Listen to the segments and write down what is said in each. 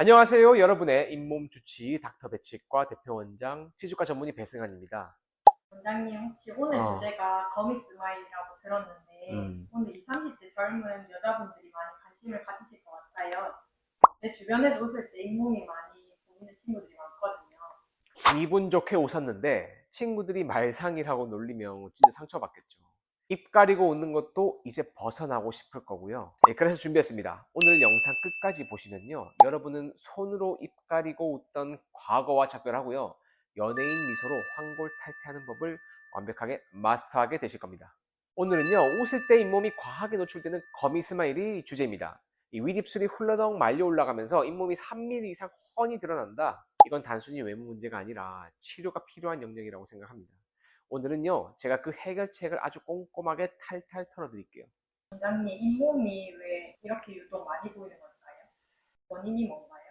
안녕하세요. 여러분의 잇몸 주치 닥터 배치과 대표원장 치주과 전문의 배승환입니다. 원장님, 혹시 오늘 어, 주제가 거미 스마일이라고 들었는데, 음, 오늘 20, 30대 젊은 여자분들이 많이 관심을 가지실 것 같아요. 제 주변에도 웃을 때 잇몸이 많이 보이는 친구들이 많거든요. 기분 좋게 웃었는데 친구들이 말상이라고 놀리면 진짜 상처받겠죠. 입 가리고 웃는 것도 이제 벗어나고 싶을 거고요. 그래서 준비했습니다. 오늘 영상 끝까지 보시면요. 여러분은 손으로 입 가리고 웃던 과거와 작별하고요. 연예인 미소로 환골탈태하는 법을 완벽하게 마스터하게 되실 겁니다. 오늘은요. 웃을 때 잇몸이 과하게 노출되는 거미 스마일이 주제입니다. 이 윗입술이 훌러덩 말려 올라가면서 잇몸이 3mm 이상 훤히 드러난다. 이건 단순히 외모 문제가 아니라 치료가 필요한 영역이라고 생각합니다. 오늘은요, 제가 그 해결책을 아주 꼼꼼하게 탈탈 털어드릴게요. 원장님, 잇몸이 왜 이렇게 유독 많이 보이는 걸까요? 원인이 뭔가요?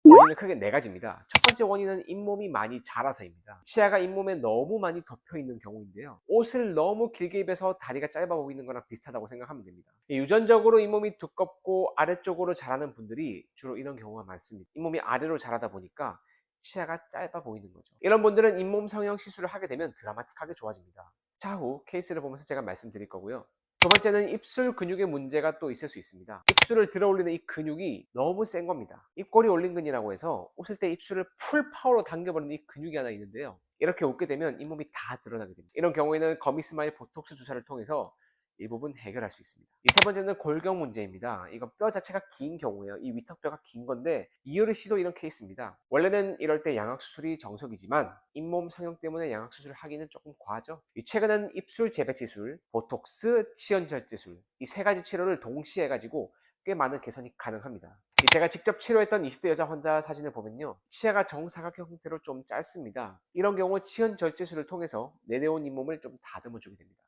원인은 크게 네 가지입니다. 첫 번째 원인은 잇몸이 많이 자라서입니다. 치아가 잇몸에 너무 많이 덮여 있는 경우인데요. 옷을 너무 길게 입어서 다리가 짧아 보이는 거랑 비슷하다고 생각하면 됩니다. 유전적으로 잇몸이 두껍고 아래쪽으로 자라는 분들이 주로 이런 경우가 많습니다. 잇몸이 아래로 자라다 보니까 치아가 짧아 보이는 거죠. 이런 분들은 잇몸 성형 시술을 하게 되면 드라마틱하게 좋아집니다. 차후 케이스를 보면서 제가 말씀드릴 거고요. 두 번째는 입술 근육의 문제가 또 있을 수 있습니다. 입술을 들어 올리는 이 근육이 너무 센 겁니다. 입꼬리 올림근이라고 해서 웃을 때 입술을 풀 파워로 당겨버리는 이 근육이 하나 있는데요. 이렇게 웃게 되면 잇몸이 다 드러나게 됩니다. 이런 경우에는 거미 스마일 보톡스 주사를 통해서 일부분 해결할 수 있습니다. 이 세 번째는 골격 문제입니다. 이건 뼈 자체가 긴 경우예요. 이 위턱뼈가 긴 건데 이어를 시도 이런 케이스입니다. 원래는 이럴 때 양악 수술이 정석이지만 잇몸 성형 때문에 양악 수술을 하기는 조금 과하죠. 최근은 입술 재배치술, 보톡스, 치연절제술 이 세 가지 치료를 동시에 해가지고 꽤 많은 개선이 가능합니다. 제가 직접 치료했던 20대 여자 환자 사진을 보면요. 치아가 정사각형 형태로 좀 짧습니다. 이런 경우 치연절제술을 통해서 내려온 잇몸을 좀 다듬어 주게 됩니다.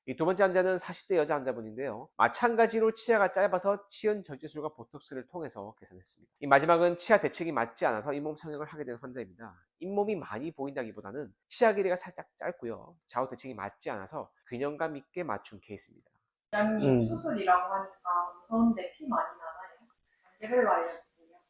이 두 번째 환자는 40대 여자 환자분인데요. 마찬가지로 치아가 짧아서 치연 절제술과 보톡스를 통해서 개선했습니다. 이 마지막은 치아 대칭이 맞지 않아서 잇몸 성형을 하게 된 환자입니다. 잇몸이 많이 보인다기보다는 치아 길이가 살짝 짧고요. 좌우 대칭이 맞지 않아서 균형감 있게 맞춘 케이스입니다. 원장님, 수술이라고 하니까 무서운데 피 많이 나나요? 단계별로 알려주세요.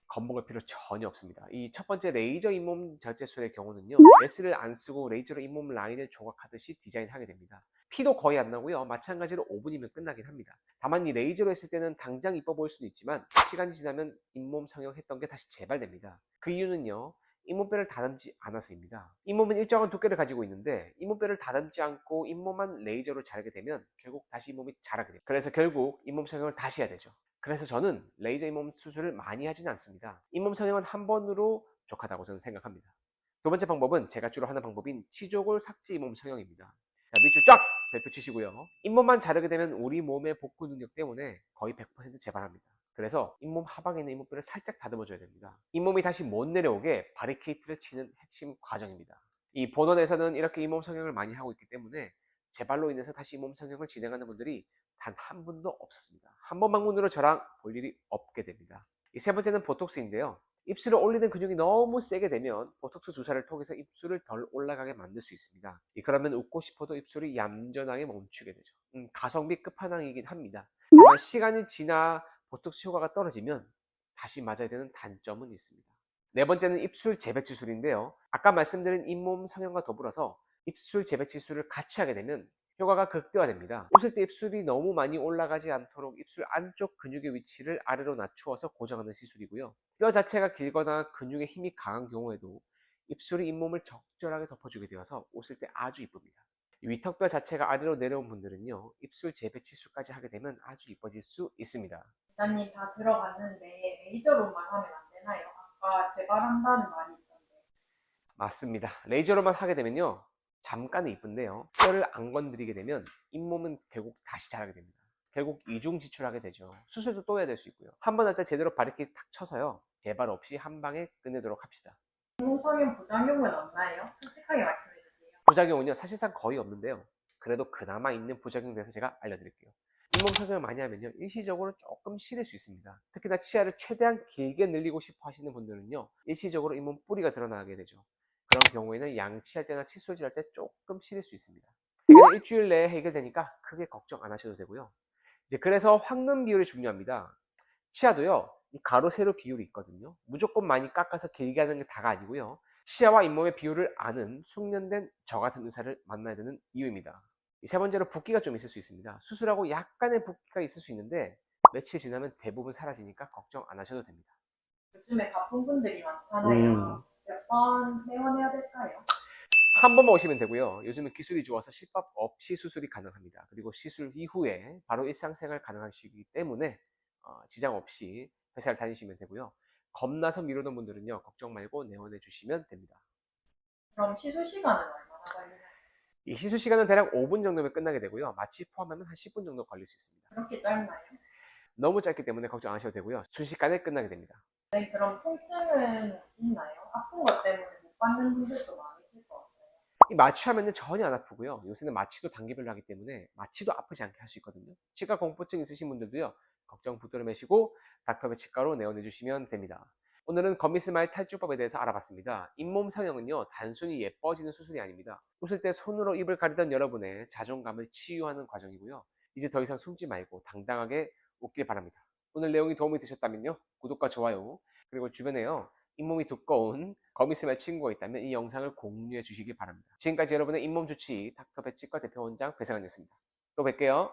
겁먹을 필요 전혀 없습니다. 이 첫 번째 레이저 잇몸 절제술의 경우는요. 메스를 안 쓰고 레이저로 잇몸 라인을 조각하듯이 디자인하게 됩니다. 피도 거의 안 나고요. 마찬가지로 5분이면 끝나긴 합니다. 다만 이 레이저로 했을 때는 당장 이뻐 보일 수는 있지만 시간이 지나면 잇몸 성형했던 게 다시 재발됩니다. 그 이유는요. 잇몸뼈를 다듬지 않아서입니다. 잇몸은 일정한 두께를 가지고 있는데 잇몸뼈를 다듬지 않고 잇몸만 레이저로 자르게 되면 결국 다시 잇몸이 자라게 됩니다. 그래서 결국 잇몸 성형을 다시 해야 되죠. 그래서 저는 레이저 잇몸 수술을 많이 하진 않습니다. 잇몸 성형은 한 번으로 족하다고 저는 생각합니다. 두 번째 방법은 제가 주로 하는 방법인 치조골 삭제 잇몸 성형입니다. 자, 밑줄 쫙 벨트 치시고요. 잇몸만 자르게 되면 우리 몸의 복구 능력 때문에 거의 100% 재발합니다. 그래서 잇몸 하방에 있는 잇몸뼈를 살짝 다듬어줘야 됩니다. 잇몸이 다시 못 내려오게 바리케이트를 치는 핵심 과정입니다. 이 본원에서는 이렇게 잇몸 성형을 많이 하고 있기 때문에 재발로 인해서 다시 잇몸 성형을 진행하는 분들이 단 한 분도 없습니다. 한 번 방문으로 저랑 볼 일이 없게 됩니다. 이 세 번째는 보톡스인데요. 입술을 올리는 근육이 너무 세게 되면 보톡스 주사를 통해서 입술을 덜 올라가게 만들 수 있습니다. 그러면 웃고 싶어도 입술이 얌전하게 멈추게 되죠. 가성비 끝판왕이긴 합니다. 다만 시간이 지나 보톡스 효과가 떨어지면 다시 맞아야 되는 단점은 있습니다. 네 번째는 입술 재배치술인데요. 아까 말씀드린 잇몸 성형과 더불어서 입술 재배치술을 같이 하게 되면 효과가 극대화됩니다. 웃을 때 입술이 너무 많이 올라가지 않도록 입술 안쪽 근육의 위치를 아래로 낮추어서 고정하는 시술이고요. 뼈 자체가 길거나 근육에 힘이 강한 경우에도 입술이 잇몸을 적절하게 덮어주게 되어서 웃을 때 아주 이쁩니다. 위턱뼈 자체가 아래로 내려온 분들은요. 입술 재배치술까지 하게 되면 아주 이뻐질 수 있습니다. 원장님, 다 들어봤는데 레이저로만 하면 안 되나요? 아까 재발한다는 말이 있던데. 맞습니다. 레이저로만 하게 되면요. 잠깐은 이쁜데요. 뼈를 안 건드리게 되면 잇몸은 결국 다시 자라게 됩니다. 결국 이중 지출하게 되죠. 수술도 또 해야 될 수 있고요. 한 번 할 때 제대로 바리케이트 탁 쳐서요. 재발 없이 한 방에 끝내도록 합시다. 성형 부작용은 없나요? 솔직하게 말씀해 주세요. 부작용은요. 사실상 거의 없는데요. 그래도 그나마 있는 부작용에 대해서 제가 알려드릴게요. 잇몸 성형을 많이 하면요. 일시적으로 조금 시릴 수 있습니다. 특히나 치아를 최대한 길게 늘리고 싶어 하시는 분들은요. 일시적으로 잇몸 뿌리가 드러나게 되죠. 그런 경우에는 양치할 때나 칫솔질 할 때 조금 시릴 수 있습니다. 이게 일주일 내에 해결되니까 크게 걱정 안 하셔도 되고요. 이제 그래서 확는 비율이 중요합니다. 치아도요. 이 가로 세로 비율이 있거든요. 무조건 많이 깎아서 길게 하는 게 다가 아니고요. 치아와 잇몸의 비율을 아는 숙련된 저 같은 의사를 만나야 되는 이유입니다. 세 번째로 붓기가 좀 있을 수 있습니다. 수술하고 약간의 붓기가 있을 수 있는데 며칠 지나면 대부분 사라지니까 걱정 안 하셔도 됩니다. 요즘에 바쁜 분들이 많잖아요. 음. 몇 번 퇴원해야 될까요? 한 번만 오시면 되고요. 요즘은 기술이 좋아서 실밥 없이 수술이 가능합니다. 그리고 시술 이후에 바로 일상생활 가능하시기 때문에 지장 없이 회사를 다니시면 되고요. 겁나서 미루던 분들은요, 걱정 말고 내원해 주시면 됩니다. 그럼 시술 시간은 얼마나 걸리나요? 이 시술 시간은 대략 5분 정도면 끝나게 되고요. 마취 포함하면 한 10분 정도 걸릴 수 있습니다. 그렇게 짧나요? 너무 짧기 때문에 걱정 안 하셔도 되고요. 순식간에 끝나게 됩니다. 네, 그럼 통증은 있나요? 아픈 것 때문에 못 받는 분들도 많으실 것 같아요. 이 마취하면 전혀 안 아프고요. 요새는 마취도 단계별로 하기 때문에 마취도 아프지 않게 할 수 있거든요. 치과 공포증 있으신 분들도요. 걱정 붙들어 매시고 닥터베 치과로 내원해 주시면 됩니다. 오늘은 거미스마일 탈주법에 대해서 알아봤습니다. 잇몸 성형은요, 단순히 예뻐지는 수술이 아닙니다. 웃을 때 손으로 입을 가리던 여러분의 자존감을 치유하는 과정이고요. 이제 더 이상 숨지 말고 당당하게 웃길 바랍니다. 오늘 내용이 도움이 되셨다면요, 구독과 좋아요, 그리고 주변에요, 잇몸이 두꺼운 거미스마일 친구가 있다면 이 영상을 공유해 주시기 바랍니다. 지금까지 여러분의 잇몸 주치 닥터배 치과 대표 원장 배상환이었습니다. 또 뵐게요.